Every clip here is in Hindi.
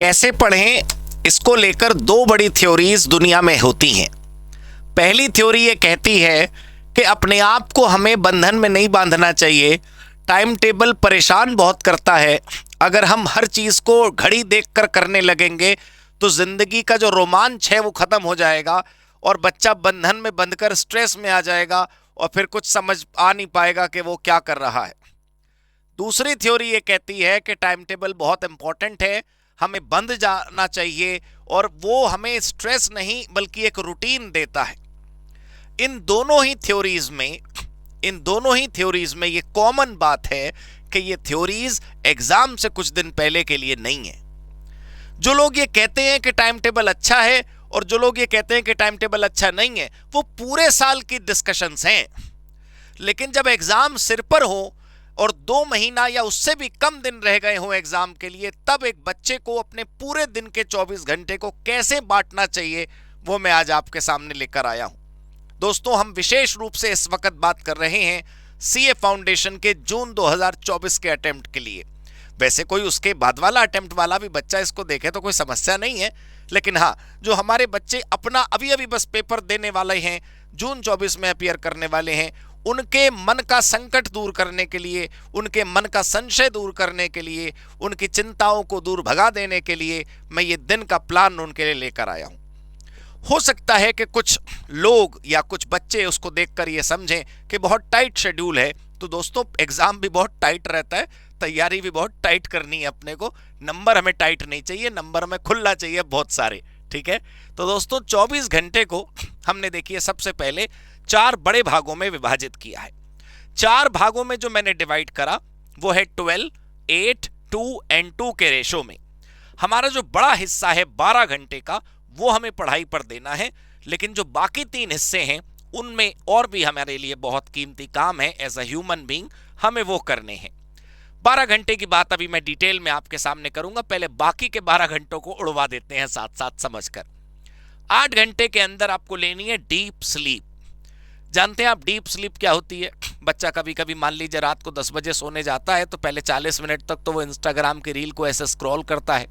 कैसे पढ़ें, इसको लेकर दो बड़ी थ्योरीज दुनिया में होती हैं। पहली थ्योरी ये कहती है कि अपने आप को हमें बंधन में नहीं बांधना चाहिए। टाइम टेबल परेशान बहुत करता है। अगर हम हर चीज़ को घड़ी देखकर करने लगेंगे तो ज़िंदगी का जो रोमांच है वो ख़त्म हो जाएगा और बच्चा बंधन में बंधकर स्ट्रेस में आ जाएगा और फिर कुछ समझ आ नहीं पाएगा कि वो क्या कर रहा है। दूसरी थ्योरी ये कहती है कि टाइम टेबल बहुत इंपॉर्टेंट है, हमें बंध जाना चाहिए और वो हमें स्ट्रेस नहीं बल्कि एक रूटीन देता है। इन दोनों ही थ्योरीज में ये कॉमन बात है कि ये थ्योरीज एग्जाम से कुछ दिन पहले के लिए नहीं है। जो लोग ये कहते हैं कि टाइम टेबल अच्छा है और जो लोग ये कहते हैं कि टाइम टेबल अच्छा नहीं है, वो पूरे साल की डिस्कशंस हैं। लेकिन जब एग्जाम सिर पर हो और 2 महीना या उससे भी कम दिन रह गए हों एग्जाम के लिए, तब एक बच्चे को अपने पूरे दिन के 24 घंटे को कैसे बांटना चाहिए वो मैं आज आपके सामने लेकर आया हूं। दोस्तों, हम विशेष रूप से इस वक्त बात कर रहे हैं सीए फाउंडेशन के जून 2024 के अटेम्प्ट के लिए। वैसे कोई उसके बाद वाला अटेम्प्ट वाला भी बच्चा इसको देखे तो कोई समस्या नहीं है, लेकिन हाँ, जो हमारे बच्चे अपना अभी अभी बस पेपर देने वाले हैं, जून 24 में अपीयर करने वाले हैं, उनके मन का संकट दूर करने के लिए, उनके मन का संशय दूर करने के लिए, उनकी चिंताओं को दूर भगा देने के लिए मैं ये दिन का प्लान उनके लिए लेकर आया हूं। हो सकता है कि कुछ लोग या कुछ बच्चे उसको देखकर ये समझें कि बहुत टाइट शेड्यूल है। तो दोस्तों, एग्जाम भी बहुत टाइट रहता है, तैयारी भी बहुत टाइट करनी है अपने को। नंबर हमें टाइट नहीं चाहिए, नंबर हमें खुला चाहिए बहुत सारे। ठीक है, तो दोस्तों 24 घंटे को हमने देखिए सबसे पहले 4 बड़े भागों में विभाजित किया है। 4 भागों में जो मैंने डिवाइड करा वो है 12, 8, 2 एंड 2 के रेशो में। हमारा जो बड़ा हिस्सा है 12 घंटे का, वो हमें पढ़ाई पर देना है, लेकिन जो बाकी 3 हिस्से हैं उनमें और भी हमारे लिए बहुत कीमती काम है एज अ ह्यूमन बीइंग, हमें वो करने हैं। 12 घंटे की बात अभी मैं डिटेल में आपके सामने करूंगा, पहले बाकी के 12 घंटों को उड़वा देते हैं साथ साथ समझकर। 8 घंटे के अंदर आपको लेनी है डीप स्लीप। जानते हैं आप डीप स्लीप क्या होती है? बच्चा कभी कभी मान लीजिए रात को 10 बजे सोने जाता है तो पहले 40 मिनट तक तो वो इंस्टाग्राम की रील को ऐसे स्क्रॉल करता है,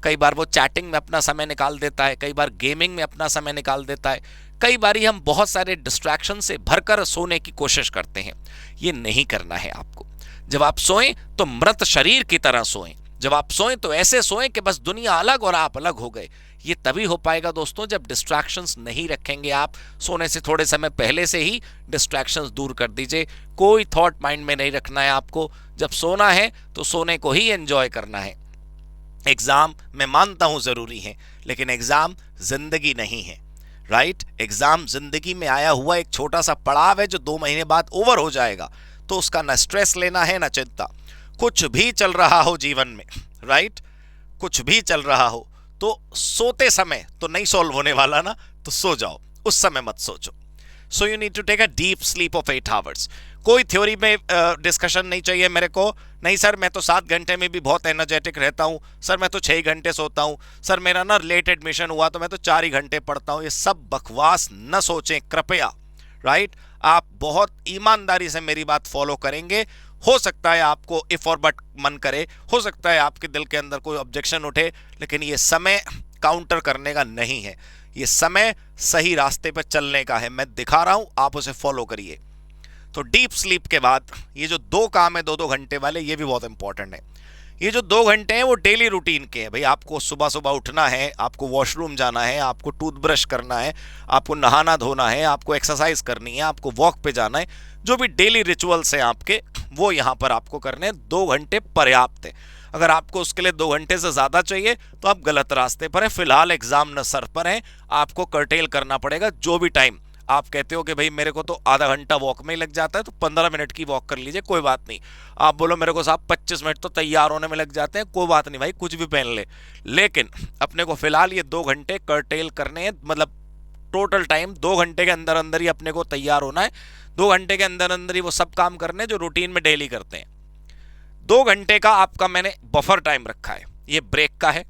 कई बार वो चैटिंग में अपना समय निकाल देता है, कई बार गेमिंग में अपना समय निकाल देता है, कई बार हम बहुत सारे डिस्ट्रैक्शन से भरकर सोने की कोशिश करते हैं। ये नहीं करना है आपको। जब आप सोएं तो मृत शरीर की तरह सोएं। जब आप सोएं तो ऐसे सोएं कि बस दुनिया अलग और आप अलग हो गए। ये तभी हो पाएगा दोस्तों जब डिस्ट्रैक्शंस नहीं रखेंगे आप। सोने से थोड़े समय पहले से ही डिस्ट्रैक्शंस दूर कर दीजिए। कोई थॉट माइंड में नहीं रखना है आपको। जब सोना है तो सोने को ही एंजॉय करना है। एग्जाम मैं मानता हूं जरूरी है, लेकिन एग्जाम जिंदगी नहीं है। राइट? एग्जाम जिंदगी में आया हुआ एक छोटा सा पड़ाव है जो 2 महीने बाद ओवर हो जाएगा, तो उसका ना स्ट्रेस लेना है ना चिंता। कुछ भी चल रहा हो जीवन में, राइट, कुछ भी चल रहा हो तो सोते समय तो नहीं सॉल्व होने वाला ना, तो सो जाओ, उस समय मत सोचो। So you need to take a deep sleep of 8 hours. कोई थ्योरी में डिस्कशन नहीं चाहिए मेरे को। नहीं सर, मैं तो 7 घंटे में भी बहुत एनर्जेटिक रहता हूँ, सर मैं तो 6 घंटे सोता हूँ, सर मेरा ना लेट एडमिशन हुआ तो मैं तो 4 ही घंटे पढ़ता हूँ। ये सब बकवास न सोचें कृपया। राइट? आप बहुत ईमानदारी से मेरी बात फॉलो करेंगे। हो सकता है आपको इफ और बट मन करे, हो सकता है आपके दिल के अंदर कोई ऑब्जेक्शन उठे, लेकिन ये समय काउंटर करने का नहीं है। ये समय सही रास्ते पर चलने का है। मैं दिखा रहा हूं, आप उसे फॉलो करिए। तो डीप स्लीप के बाद ये जो 2 काम है 2-2 घंटे वाले, ये भी बहुत इंपॉर्टेंट है। ये जो 2 घंटे हैं वो डेली रूटीन के हैं। भाई आपको सुबह सुबह उठना है, आपको वॉशरूम जाना है, आपको टूथब्रश करना है, आपको नहाना धोना है, आपको एक्सरसाइज करनी है, आपको वॉक पे जाना है। जो भी डेली रिचुअल्स हैं आपके, वो यहाँ पर आपको करने हैं। 2 घंटे पर्याप्त है। अगर आपको उसके लिए 2 घंटे से ज़्यादा चाहिए तो आप गलत रास्ते पर हैं। फिलहाल एग्जाम न सर पर है, आपको कर्टेल करना पड़ेगा। जो भी टाइम आप कहते हो कि भाई मेरे को तो आधा घंटा वॉक में ही लग जाता है, तो 15 मिनट की वॉक कर लीजिए, कोई बात नहीं। आप बोलो मेरे को साहब 25 मिनट तो तैयार होने में लग जाते हैं, कोई बात नहीं भाई, कुछ भी पहन ले। लेकिन अपने को फिलहाल ये 2 घंटे कर्टेल करने हैं। मतलब टोटल टाइम 2 घंटे के अंदर अंदर ही अपने को तैयार होना है। 2 घंटे के अंदर अंदर ही वो सब काम करने हैं जो रूटीन में डेली करते हैं। 2 घंटे का आपका मैंने बफर टाइम रखा है। ये ब्रेक का है।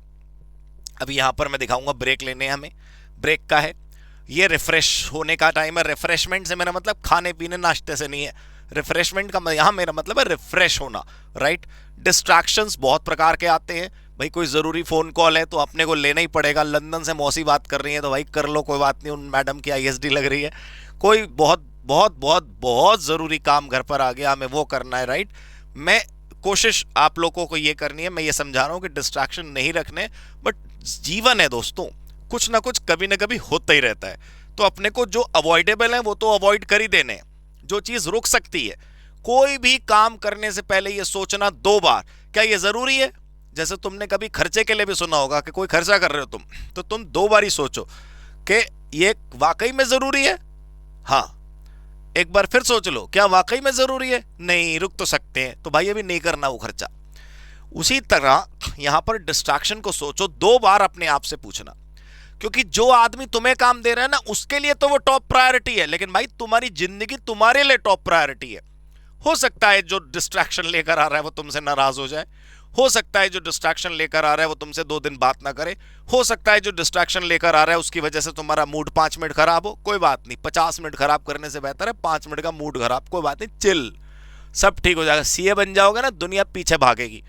अभी यहाँ पर मैं दिखाऊंगा ब्रेक लेने हमें। ब्रेक का है। ये रिफ्रेश होने का टाइम है। रिफ्रेशमेंट से मेरा मतलब खाने पीने नाश्ते से नहीं है। रिफ्रेशमेंट का यहाँ मेरा मतलब है रिफ्रेश होना। राइट? डिस्ट्रैक्शंस बहुत प्रकार के आते हैं। भाई कोई ज़रूरी फ़ोन कॉल है तो अपने को लेना ही पड़ेगा, लंदन से मौसी बात कर रही है तो भाई कर लो, कोई बात नहीं, उन मैडम की आईएसडी लग रही है, कोई बहुत बहुत बहुत बहुत ज़रूरी काम घर पर आ गया, हमें वो करना है, राइट। मैं कोशिश आप लोगों को ये करनी है, मैं ये समझा रहा हूँ कि डिस्ट्रैक्शन नहीं रखने, बट जीवन है दोस्तों, कुछ ना कुछ कभी ना कभी होता ही रहता है, तो अपने को जो अवॉइडेबल है वो तो अवॉइड कर ही देने हैं। जो चीज़ रुक सकती है, कोई भी काम करने से पहले ये सोचना 2 बार, क्या ये ज़रूरी है। जैसे तुमने कभी खर्चे के लिए भी सुना होगा कि कोई खर्चा कर रहे हो तुम, तो तुम 2 बार ही सोचो कि ये वाकई में ज़रूरी है। हाँ, एक बार फिर सोच लो, क्या वाकई में ज़रूरी है, नहीं रुक तो सकते हैं, तो भाई अभी नहीं करना वो खर्चा। उसी तरह यहां पर डिस्ट्रैक्शन को सोचो 2 बार अपने आप से पूछना, क्योंकि जो आदमी तुम्हें काम दे रहा है ना, उसके लिए तो वो टॉप प्रायोरिटी है, लेकिन भाई तुम्हारी जिंदगी तुम्हारे लिए टॉप प्रायोरिटी है। हो सकता है जो डिस्ट्रैक्शन लेकर आ रहा है वो तुमसे नाराज हो जाए, हो सकता है जो डिस्ट्रैक्शन लेकर आ रहा है वो तुमसे 2 दिन बात ना करे, हो सकता है जो डिस्ट्रैक्शन लेकर आ रहा है उसकी वजह से तुम्हारा मूड 5 मिनट खराब हो, कोई बात नहीं, 50 मिनट खराब करने से बेहतर है 5 मिनट का मूड खराब, कोई बात नहीं, चिल, सब ठीक हो जाएगा, सीए बन जाओगे ना, दुनिया पीछे भागेगी।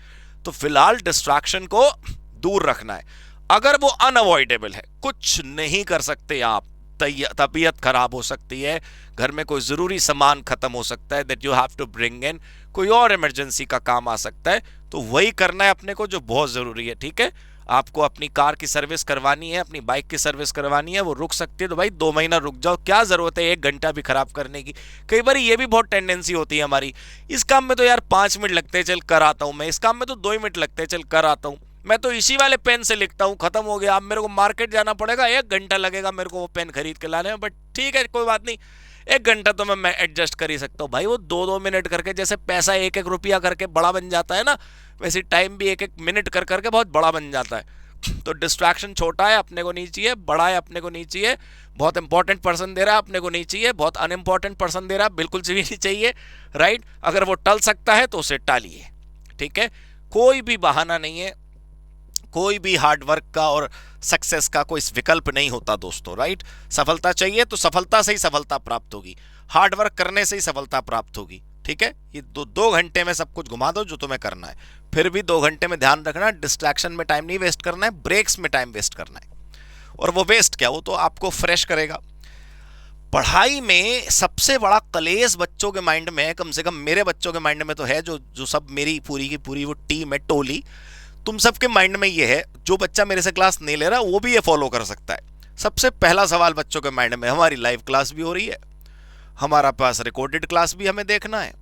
तो फिलहाल डिस्ट्रैक्शन को दूर रखना है। अगर वो अनअवॉइडेबल है, कुछ नहीं कर सकते आप, तबीयत खराब हो सकती है, घर में कोई ज़रूरी सामान खत्म हो सकता है that you have to bring in, कोई और इमरजेंसी का काम आ सकता है, तो वही करना है अपने को जो बहुत ज़रूरी है, ठीक है। आपको अपनी कार की सर्विस करवानी है, अपनी बाइक की सर्विस करवानी है, वो रुक सकती है तो भाई 2 महीना रुक जाओ, क्या ज़रूरत है 1 घंटा भी खराब करने की। कई बार ये भी बहुत टेंडेंसी होती है हमारी, इस काम में तो यार 5 मिनट लगते हैं, चल कर आता हूँ, मैं इस काम में तो 2 ही मिनट लगते हैं, चल कर आता हूँ, मैं तो इसी वाले पेन से लिखता हूँ, खत्म हो गया, अब मेरे को मार्केट जाना पड़ेगा, 1 घंटा लगेगा मेरे को वो पेन खरीद के लाने में, बट ठीक है कोई बात नहीं, 1 घंटा तो मैं एडजस्ट कर ही सकता हूँ। भाई वो 2-2 मिनट करके, जैसे पैसा 1-1 रुपया करके बड़ा बन जाता है ना, वैसे टाइम भी 1-1 मिनट कर करके बहुत बड़ा बन जाता है। तो डिस्ट्रैक्शन छोटा है अपने को नहीं चाहिए, बड़ा है अपने को नहीं चाहिए, बहुत इंपॉर्टेंट पर्सन दे रहा है अपने को नहीं चाहिए, बहुत अनइम्पॉर्टेंट पर्सन दे रहा है बिल्कुल भी नहीं चाहिए, राइट। अगर वो टल सकता है तो उसे टालिए, ठीक है। कोई भी बहाना नहीं है, कोई भी हार्डवर्क का और सक्सेस का कोई विकल्प नहीं होता दोस्तों, राइट। सफलता चाहिए तो सफलता से ही सफलता प्राप्त होगी, हार्डवर्क करने से ही सफलता प्राप्त होगी, ठीक है। ये 2 घंटे में सब कुछ घुमा दो जो तुम्हें करना है, फिर भी 2 घंटे में ध्यान रखना, डिस्ट्रैक्शन में टाइम नहीं वेस्ट करना है, ब्रेक्स में टाइम वेस्ट करना है। और वो वेस्ट क्या, वो तो आपको फ्रेश करेगा। पढ़ाई में सबसे बड़ा कलेश बच्चों के माइंड में है, कम से कम मेरे बच्चों के माइंड में तो है, जो जो सब मेरी पूरी की पूरी वो टीम है, टोली, तुम सबके माइंड में ये है, जो बच्चा मेरे से क्लास नहीं ले रहा वो भी ये फॉलो कर सकता है। सबसे पहला सवाल बच्चों के माइंड में, हमारी लाइव क्लास भी हो रही है, हमारा पास रिकॉर्डेड क्लास भी हमें देखना है,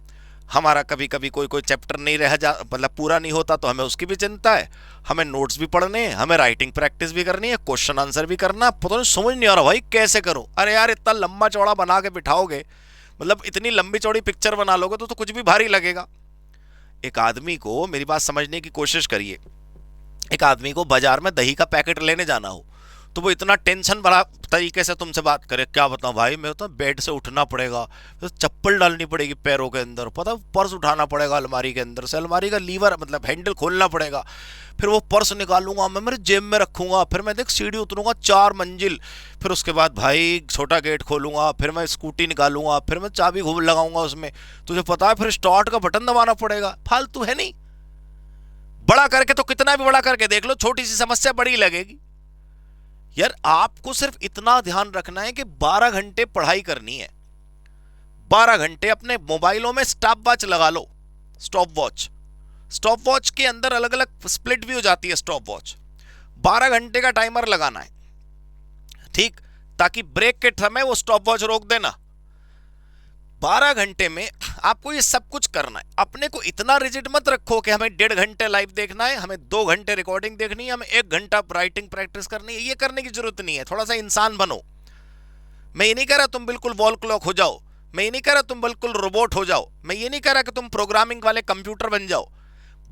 हमारा कभी कभी कोई कोई चैप्टर नहीं रह जा, मतलब पूरा नहीं होता तो हमें उसकी भी चिंता है, हमें नोट्स भी पढ़ने हैं, हमें राइटिंग प्रैक्टिस भी करनी है, क्वेश्चन आंसर भी करना, पता नहीं समझ नहीं आ रहा भाई कैसे करूं। अरे यार इतना लंबा चौड़ा बना के बिठाओगे, मतलब इतनी लंबी चौड़ी पिक्चर बना लोगे तो कुछ भी भारी लगेगा। एक आदमी को, मेरी बात समझने की कोशिश करिए, एक आदमी को बाजार में दही का पैकेट लेने जाना हो तो वो इतना टेंशन भरा तरीके से तुमसे बात करे, क्या बताऊं भाई, मैं तो बेड से उठना पड़ेगा, तो चप्पल डालनी पड़ेगी पैरों के अंदर, पता पर्स उठाना पड़ेगा अलमारी के अंदर से, अलमारी का लीवर मतलब हैंडल खोलना पड़ेगा, फिर वो पर्स निकालूंगा मैं मेरे जेब में रखूंगा, फिर मैं देख सीढ़ी उतरूंगा 4 मंजिल, फिर उसके बाद भाई छोटा गेट खोलूंगा, फिर मैं स्कूटी निकालूंगा, फिर मैं चाबी घूम लगाऊंगा उसमें, तुझे पता है फिर स्टार्ट का बटन दबाना पड़ेगा, फालतू है नहीं। बड़ा करके तो कितना भी बड़ा करके देख लो, छोटी सी समस्या बड़ी लगेगी। यार आपको सिर्फ इतना ध्यान रखना है कि 12 घंटे पढ़ाई करनी है, 12 घंटे अपने मोबाइलों में स्टॉप वॉच लगा लो, स्टॉप वॉच, स्टॉप वॉच के अंदर अलग अलग स्प्लिट भी हो जाती है स्टॉप वॉच, 12 घंटे का टाइमर लगाना है, ठीक, ताकि ब्रेक के समय वो स्टॉप वॉच रोक देना। 12 घंटे में आपको ये सब कुछ करना है। अपने को इतना रिजिड मत रखो कि हमें 1.5 घंटे लाइव देखना है, हमें 2 घंटे रिकॉर्डिंग देखनी है, हमें 1 घंटा राइटिंग प्रैक्टिस करनी है, ये करने की जरूरत नहीं है। थोड़ा सा इंसान बनो। मैं ये नहीं कह रहा तुम बिल्कुल वॉल क्लॉक हो जाओ, मैं ये नहीं कह रहा तुम बिल्कुल रोबोट हो जाओ, मैं ये नहीं कह रहा कि तुम प्रोग्रामिंग वाले कंप्यूटर बन जाओ।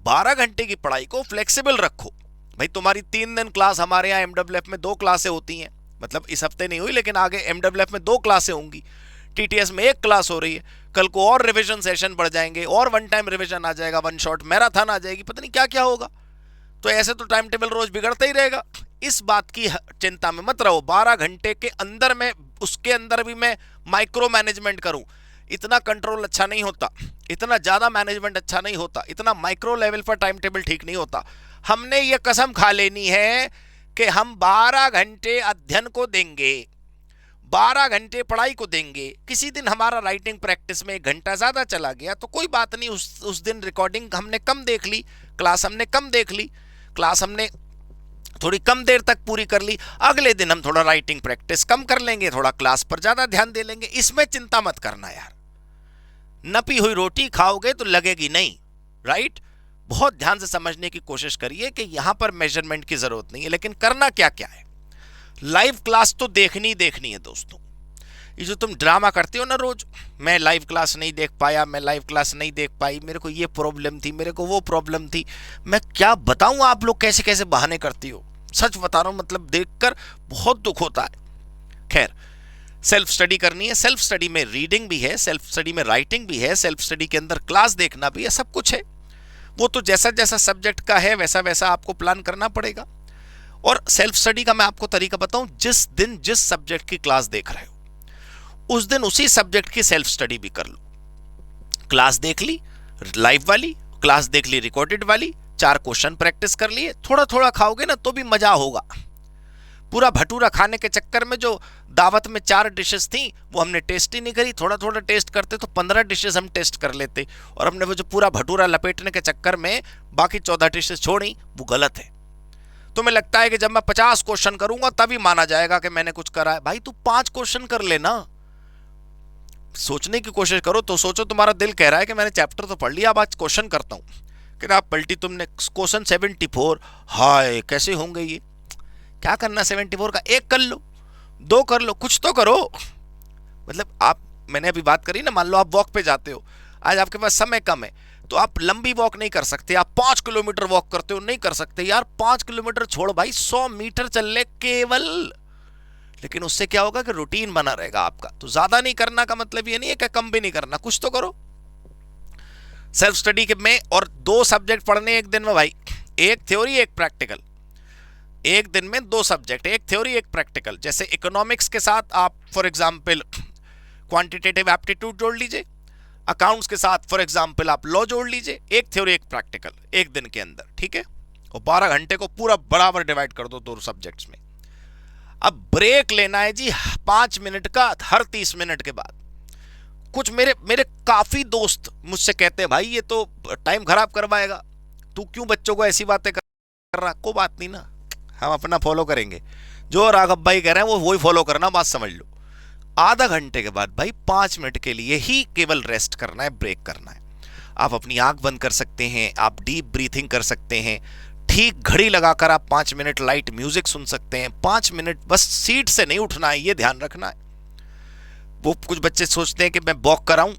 12 घंटे की पढ़ाई को फ्लेक्सिबल रखो। भाई तुम्हारी 3 दिन क्लास, हमारे यहाँ एमडब्ल्यूएफ में 2 क्लासें होती हैं, मतलब इस हफ्ते नहीं हुई लेकिन आगे एमडब्ल्यूएफ में 2 क्लासें होंगी, टीटीएस में 1 क्लास हो रही है, कल को और रिवीजन सेशन बढ़ जाएंगे, और 1 टाइम रिवीजन आ जाएगा, 1 शॉट मैराथन आ जाएगी, पता नहीं क्या क्या होगा। तो ऐसे तो टाइम टेबल रोज बिगड़ता ही रहेगा। इस बात की चिंता में मत रहो। 12 घंटे के अंदर में, उसके अंदर भी मैं माइक्रो मैनेजमेंट करूं, इतना कंट्रोल अच्छा नहीं होता, इतना ज्यादा मैनेजमेंट अच्छा नहीं होता, इतना माइक्रो लेवल पर टाइम टेबल ठीक नहीं होता। हमने ये कसम खा लेनी है कि हम 12 घंटे अध्ययन को देंगे, 12 घंटे पढ़ाई को देंगे। किसी दिन हमारा राइटिंग प्रैक्टिस में 1 घंटा ज्यादा चला गया तो कोई बात नहीं, उस दिन रिकॉर्डिंग हमने कम देख ली, क्लास हमने कम देख ली, क्लास हमने थोड़ी कम देर तक पूरी कर ली। अगले दिन हम थोड़ा राइटिंग प्रैक्टिस कम कर लेंगे, थोड़ा क्लास पर ज्यादा ध्यान दे लेंगे। इसमें चिंता मत करना यार। नपी हुई रोटी खाओगे तो लगेगी नहीं, राइट। बहुत ध्यान से समझने की कोशिश करिए कि यहां पर मेजरमेंट की जरूरत नहीं है, लेकिन करना क्या क्या है। लाइव क्लास तो देखनी देखनी है दोस्तों। ये जो तुम ड्रामा करते हो ना रोज, मैं लाइव क्लास नहीं देख पाया, मैं लाइव क्लास नहीं देख पाई, मेरे को ये प्रॉब्लम थी, मेरे को वो प्रॉब्लम थी, मैं क्या बताऊं आप लोग कैसे कैसे बहाने करती हो। सच बता रहा हूं, मतलब देखकर बहुत दुख होता है। खैर, सेल्फ स्टडी करनी है। सेल्फ स्टडी में रीडिंग भी है, सेल्फ स्टडी में राइटिंग भी है, सेल्फ स्टडी के अंदर क्लास देखना भी है, सब कुछ है। वो तो जैसा जैसा सब्जेक्ट का है वैसा वैसा आपको प्लान करना पड़ेगा। और सेल्फ स्टडी का मैं आपको तरीका बताऊं, जिस दिन जिस सब्जेक्ट की क्लास देख रहे हो उस दिन उसी सब्जेक्ट की सेल्फ स्टडी भी कर लो। क्लास देख ली लाइव वाली, क्लास देख ली रिकॉर्डेड वाली, 4 क्वेश्चन प्रैक्टिस कर लिए, थोड़ा थोड़ा खाओगे ना तो भी मजा होगा। पूरा भटूरा खाने के चक्कर में जो दावत में 4 डिशेस थी वो हमने टेस्ट ही नहीं करी। थोड़ा थोड़ा टेस्ट करते तो 15 डिशेस हम टेस्ट कर लेते, और हमने वो जो पूरा भटूरा लपेटने के चक्कर में बाकी 14 डिशेस छोड़ी, वो गलत है। तुम्हें लगता है कि जब मैं 50 क्वेश्चन करूंगा तभी माना जाएगा कि मैंने कुछ करा है। भाई तू 5 क्वेश्चन कर लेना, सोचने की कोशिश करो तो सोचो। तुम्हारा दिल कह रहा है कि मैंने चैप्टर तो पढ़ लिया, अब आज क्वेश्चन करता हूं, कि आप पलटी तुमने क्वेश्चन 74, हाय कैसे होंगे ये। क्या करना 74 का, 1 कर लो, 2 कर लो, कुछ तो करो। मतलब आप, मैंने अभी बात करी ना, मान लो आप वॉक पे जाते हो, आज आपके पास समय कम है तो आप लंबी वॉक नहीं कर सकते, आप 5 किलोमीटर वॉक करते हो, नहीं कर सकते यार। 5 किलोमीटर छोड़ भाई, 100 मीटर चल ले केवल, लेकिन उससे क्या होगा कि रूटीन बना रहेगा आपका। तो ज्यादा नहीं करना का मतलब ये नहीं है कि कम भी नहीं करना, कुछ तो करो सेल्फ स्टडी के में। और 2 सब्जेक्ट पढ़ने एक दिन में भाई, एक थ्योरी एक प्रैक्टिकल। एक दिन में 2 सब्जेक्ट, एक थ्योरी एक प्रैक्टिकल। जैसे इकोनॉमिक्स के साथ आप फॉर एग्जांपल क्वांटिटेटिव एप्टीट्यूड जोड़ लीजिए, अकाउंट्स के साथ फॉर एग्जांपल आप लॉ जोड़ लीजिए, एक थ्योरी एक प्रैक्टिकल एक दिन के अंदर, ठीक है। और 12 घंटे को पूरा बराबर डिवाइड कर दो 2 सब्जेक्ट्स में। अब ब्रेक लेना है जी 5 मिनट का हर 30 मिनट के बाद। कुछ मेरे काफी दोस्त मुझसे कहते हैं भाई ये तो टाइम खराब करवाएगा, तू क्यों बच्चों को ऐसी बातें कर रहा। कोई बात नहीं ना, हम अपना फॉलो करेंगे, जो राघव भाई कह रहे हैं वो वही फॉलो करना, बात समझ लो। आधा घंटे के बाद भाई 5 मिनट के लिए ही केवल रेस्ट करना है, ब्रेक करना है। आप अपनी आंख बंद कर सकते हैं, आप डीप ब्रीथिंग कर सकते हैं, ठीक घड़ी लगाकर आप 5 मिनट लाइट म्यूजिक सुन सकते हैं। 5 मिनट बस सीट से नहीं उठना है, ये ध्यान रखना है। वो कुछ बच्चे सोचते हैं कि मैं वॉक कराऊं,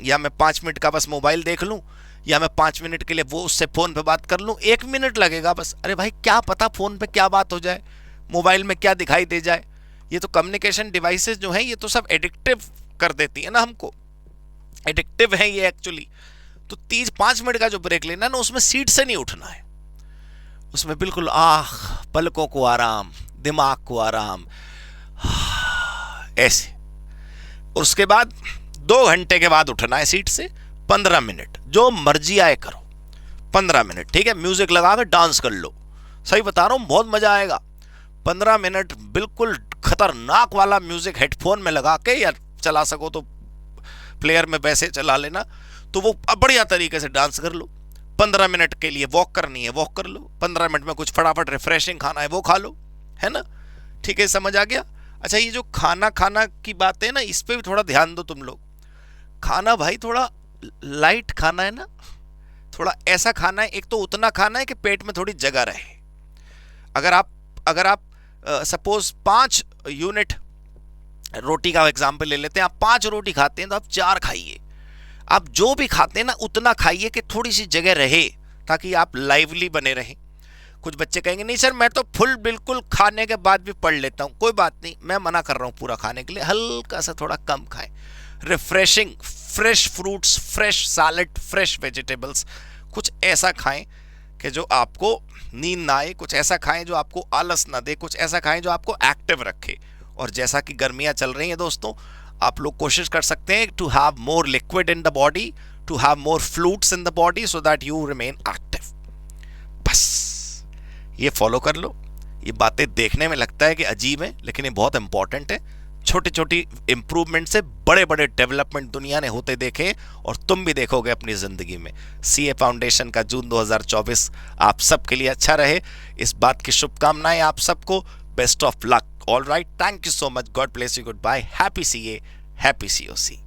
या मैं 5 मिनट का बस मोबाइल देख लूं, या मैं 5 मिनट के लिए वो उससे फोन पे बात कर लूं, 1 मिनट लगेगा बस। अरे भाई क्या पता फोन पे क्या बात हो जाए, मोबाइल में क्या दिखाई दे जाए। ये तो कम्युनिकेशन डिवाइसेस जो हैं ये तो सब एडिक्टिव कर देती है ना, हमको एडिक्टिव है ये एक्चुअली। तो 5 मिनट का जो ब्रेक लेना ना, उसमें सीट से नहीं उठना है, उसमें बिल्कुल पलकों को आराम, दिमाग को आराम, ऐसे। और उसके बाद 2 घंटे के बाद उठना है सीट से। 15 मिनट जो मर्जी आए करो, 15 मिनट, ठीक है। म्यूजिक लगा कर डांस कर लो, सही बता रहा हूं, बहुत मजा आएगा। 15 मिनट बिल्कुल खतरनाक वाला म्यूजिक हेडफोन में लगा के, या चला सको तो प्लेयर में वैसे चला लेना, तो वो बढ़िया तरीके से डांस कर लो। 15 मिनट के लिए वॉक करनी है, वॉक कर लो। 15 मिनट में कुछ फटाफट रिफ्रेशिंग खाना है, वो खा लो, है ना, ठीक है, समझ आ गया। अच्छा, ये जो खाना की बात है ना, इस पे भी थोड़ा ध्यान दो तुम लोग। खाना भाई थोड़ा लाइट खाना है ना, थोड़ा ऐसा खाना है, एक तो उतना खाना है कि पेट में थोड़ी जगह रहे। अगर आप सपोज 5 यूनिट रोटी का एग्जाम्पल ले लेते हैं, आप 5 रोटी खाते हैं तो आप 4 खाइए। आप जो भी खाते हैं ना उतना खाइए कि थोड़ी सी जगह रहे, ताकि आप लाइवली बने रहें। कुछ बच्चे कहेंगे नहीं सर मैं तो फुल बिल्कुल खाने के बाद भी पढ़ लेता हूँ। कोई बात नहीं, मैं मना कर रहा हूँ पूरा खाने के लिए, हल्का सा थोड़ा कम खाएं। Refreshing, fresh fruits, fresh salad, fresh vegetables, कुछ ऐसा खाएं कि जो आपको नींद ना आए, कुछ ऐसा खाएं जो आपको आलस ना दे, कुछ ऐसा खाएं जो आपको एक्टिव रखे। और जैसा कि गर्मियाँ चल रही हैं दोस्तों, आप लोग कोशिश कर सकते हैं to have more liquid in the body, to have more fluids in the body, so that you remain active. बस ये फॉलो कर लो। ये बातें देखने में लगता है कि अजीब है, लेकिन ये बहुत इंपॉर्टेंट है। छोटी छोटी इंप्रूवमेंट से बड़े बड़े डेवलपमेंट दुनिया ने होते देखे, और तुम भी देखोगे अपनी जिंदगी में। सीए फाउंडेशन का जून 2024 आप सबके लिए अच्छा रहे, इस बात की शुभकामनाएं आप सबको। Best of luck. All right, thank you so much, God bless you, good bye, happy CA, happy COC.